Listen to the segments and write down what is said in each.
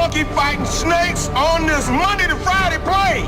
junkie fighting snakes on this Monday to Friday plane.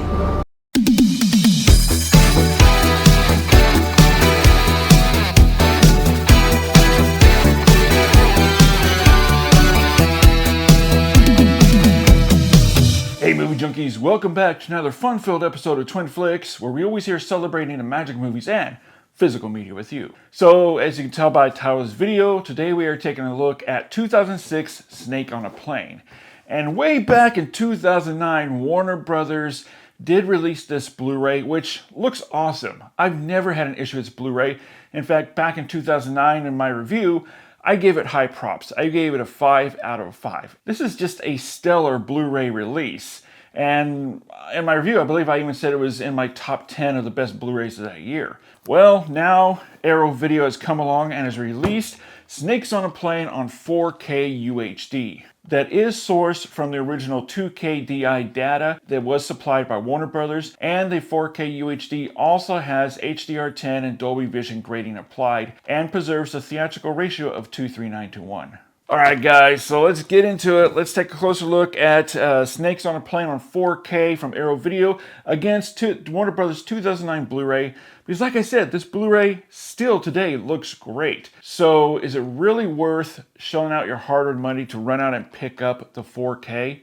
Hey movie junkies, welcome back to another fun-filled episode of Twin Flicks, where we always here celebrating the magic of movies and physical media with you. So, as you can tell by the title of this video, today we are taking a look at 2006 Snake on a Plane. And way back in 2009, Warner Brothers did release this Blu-ray, which looks awesome. I've never had an issue with this Blu-ray. In fact, back in 2009 in my review, I gave it high props. I gave it a 5 out of 5. This is just a stellar Blu-ray release. And in my review, I believe I even said it was in my top 10 of the best Blu-rays of that year. Well, now Arrow Video has come along and has released Snakes on a Plane on 4K UHD. That is sourced from the original 2K DI data that was supplied by Warner Brothers, and the 4K UHD also has HDR10 and Dolby Vision grading applied and preserves the theatrical ratio of 2:3:9:1. Alright guys, so let's get into it. Let's take a closer look at Snakes on a Plane on 4K from Arrow Video against Warner Brothers 2009 Blu-ray. Because like I said, this Blu-ray still today looks great. So is it really worth shelling out your hard-earned money to run out and pick up the 4K?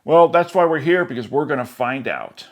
Well, that's why we're here, because we're going to find out.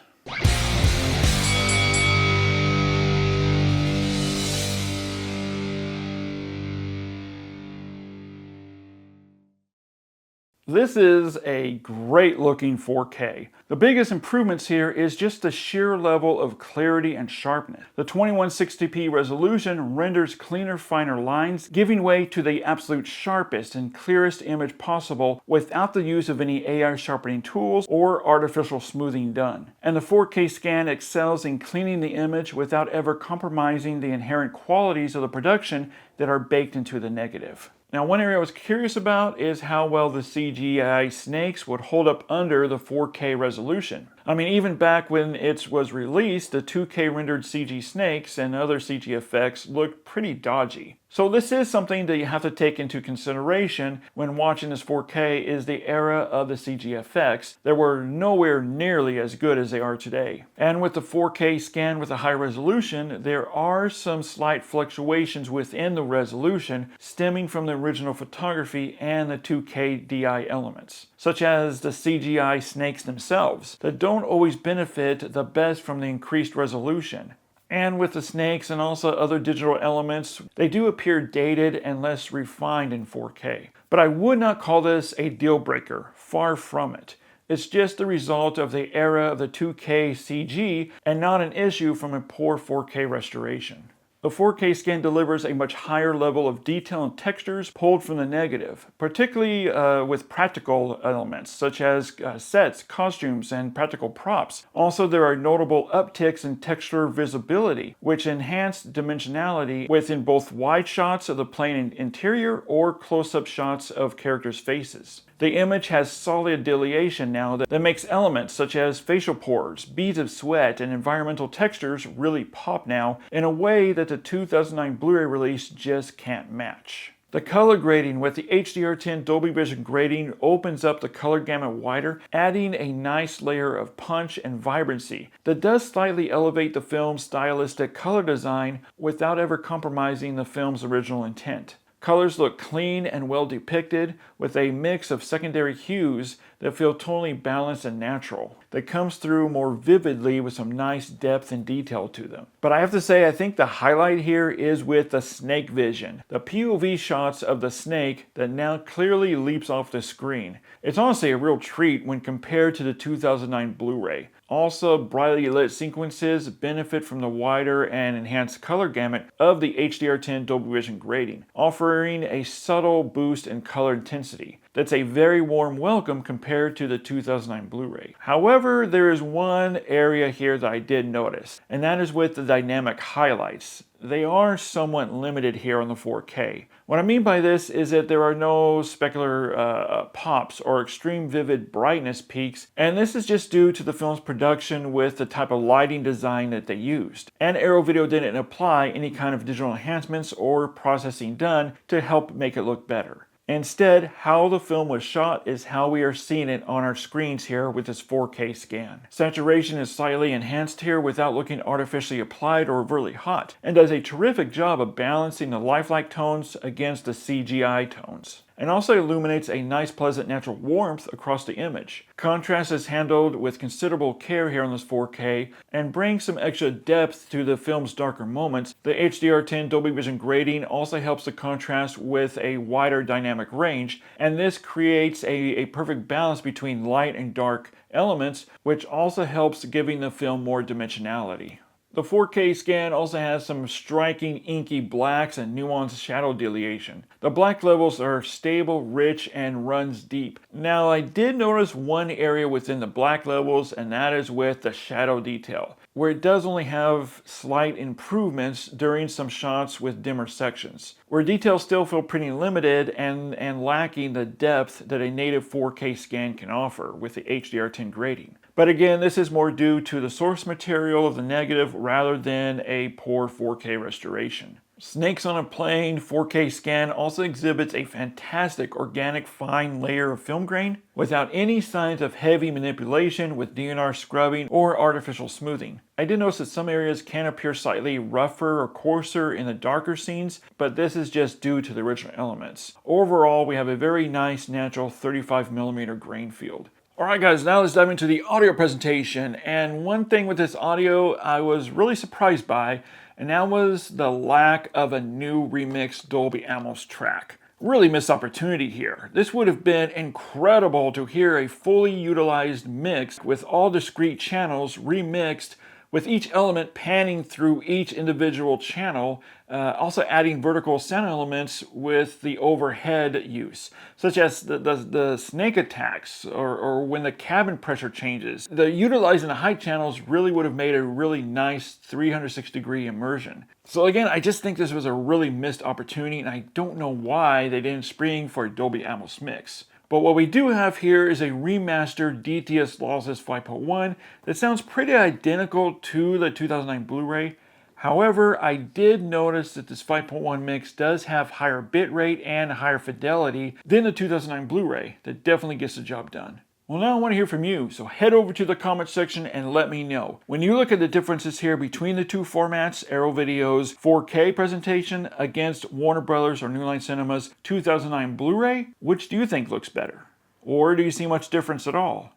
This is a great looking 4K. The biggest improvements here is just the sheer level of clarity and sharpness. The 2160p resolution renders cleaner, finer lines, giving way to the absolute sharpest and clearest image possible without the use of any AI sharpening tools or artificial smoothing done. And the 4K scan excels in cleaning the image without ever compromising the inherent qualities of the production that are baked into the negative. Now, one area I was curious about is how well the CGI snakes would hold up under the 4K resolution. I mean, even back when it was released, the 2K rendered CG snakes and other CG effects looked pretty dodgy. So this is something that you have to take into consideration when watching this 4K, is the era of the CG effects that were nowhere nearly as good as they are today. And with the 4K scan with a high resolution, there are some slight fluctuations within the resolution stemming from the original photography and the 2K DI elements, such as the CGI snakes themselves, that don't always benefit the best from the increased resolution. And with the snakes and also other digital elements, they do appear dated and less refined in 4K. But I would not call this a deal breaker, far from it. It's just the result of the era of the 2K CG and not an issue from a poor 4K restoration. The 4K scan delivers a much higher level of detail and textures pulled from the negative, particularly with practical elements such as sets, costumes, and practical props. Also, there are notable upticks in texture visibility, which enhance dimensionality within both wide shots of the plane interior or close-up shots of characters' faces. The image has solid delineation now that makes elements such as facial pores, beads of sweat, and environmental textures really pop now in a way that the 2009 Blu-ray release just can't match. The color grading with the HDR10 Dolby Vision grading opens up the color gamut wider, adding a nice layer of punch and vibrancy that does slightly elevate the film's stylistic color design without ever compromising the film's original intent. Colors look clean and well depicted, with a mix of secondary hues that feel totally balanced and natural, that comes through more vividly with some nice depth and detail to them. But I have to say, I think the highlight here is with the snake vision. The POV shots of the snake that now clearly leaps off the screen. It's honestly a real treat when compared to the 2009 Blu-ray. Also, brightly lit sequences benefit from the wider and enhanced color gamut of the HDR10 Dolby Vision grading, offering a subtle boost in color intensity. That's a very warm welcome compared to the 2009 Blu-ray. However, there is one area here that I did notice, and that is with the dynamic highlights. They are somewhat limited here on the 4K. What I mean by this is that there are no specular pops or extreme vivid brightness peaks, and this is just due to the film's production with the type of lighting design that they used. And Arrow Video didn't apply any kind of digital enhancements or processing done to help make it look better. Instead, how the film was shot is how we are seeing it on our screens here with this 4K scan. Saturation is slightly enhanced here without looking artificially applied or overly hot, and does a terrific job of balancing the lifelike tones against the CGI tones, and also illuminates a nice pleasant natural warmth across the image. Contrast is handled with considerable care here on this 4K and brings some extra depth to the film's darker moments. The HDR10 Dolby Vision grading also helps the contrast with a wider dynamic range, and this creates a perfect balance between light and dark elements, which also helps giving the film more dimensionality. The 4K scan also has some striking inky blacks and nuanced shadow delineation. The black levels are stable, rich, and runs deep. Now, I did notice one area within the black levels, and that is with the shadow detail, where it does only have slight improvements during some shots with dimmer sections, where details still feel pretty limited and lacking the depth that a native 4K scan can offer with the HDR10 grading. But again, this is more due to the source material of the negative rather than a poor 4K restoration. Snakes on a Plane 4K scan also exhibits a fantastic organic fine layer of film grain without any signs of heavy manipulation with DNR scrubbing or artificial smoothing. I did notice that some areas can appear slightly rougher or coarser in the darker scenes, but this is just due to the original elements. Overall, we have a very nice natural 35mm grain field. Alright guys, now let's dive into the audio presentation, and one thing with this audio I was really surprised by, and that was the lack of a new remixed Dolby Atmos track. Really missed opportunity here. This would have been incredible to hear a fully utilized mix with all discrete channels remixed, with each element panning through each individual channel, also adding vertical sound elements with the overhead use, such as the snake attacks or when the cabin pressure changes. Utilizing the high channels really would have made a really nice 360-degree immersion. So again, I just think this was a really missed opportunity, and I don't know why they didn't spring for a Dolby Atmos mix. But what we do have here is a remastered DTS Lossless 5.1 that sounds pretty identical to the 2009 Blu-ray. However, I did notice that this 5.1 mix does have higher bitrate and higher fidelity than the 2009 Blu-ray. That definitely gets the job done. Well, now I want to hear from you, so head over to the comment section and let me know. When you look at the differences here between the two formats, Arrow Video's 4K presentation against Warner Brothers or New Line Cinema's 2009 Blu-ray, which do you think looks better? Or do you see much difference at all?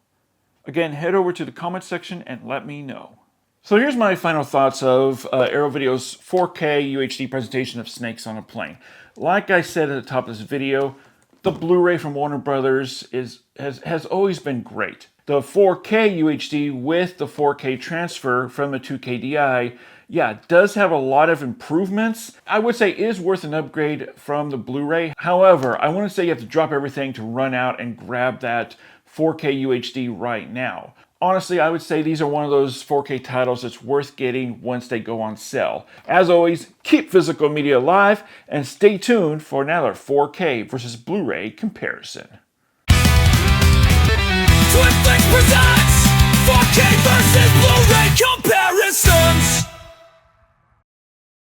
Again, head over to the comment section and let me know. So here's my final thoughts of Arrow Video's 4K UHD presentation of Snakes on a Plane. Like I said at the top of this video, the Blu-ray from Warner Brothers has always been great. The 4K UHD with the 4K transfer from the 2K DI, yeah, does have a lot of improvements. I would say is worth an upgrade from the Blu-ray. However, I want to say you have to drop everything to run out and grab that 4K UHD right now. Honestly, I would say these are one of those 4K titles that's worth getting once they go on sale. As always, keep physical media alive and stay tuned for another 4K versus Blu-ray comparison. Twin Flicks presents 4K versus Blu-ray comparisons.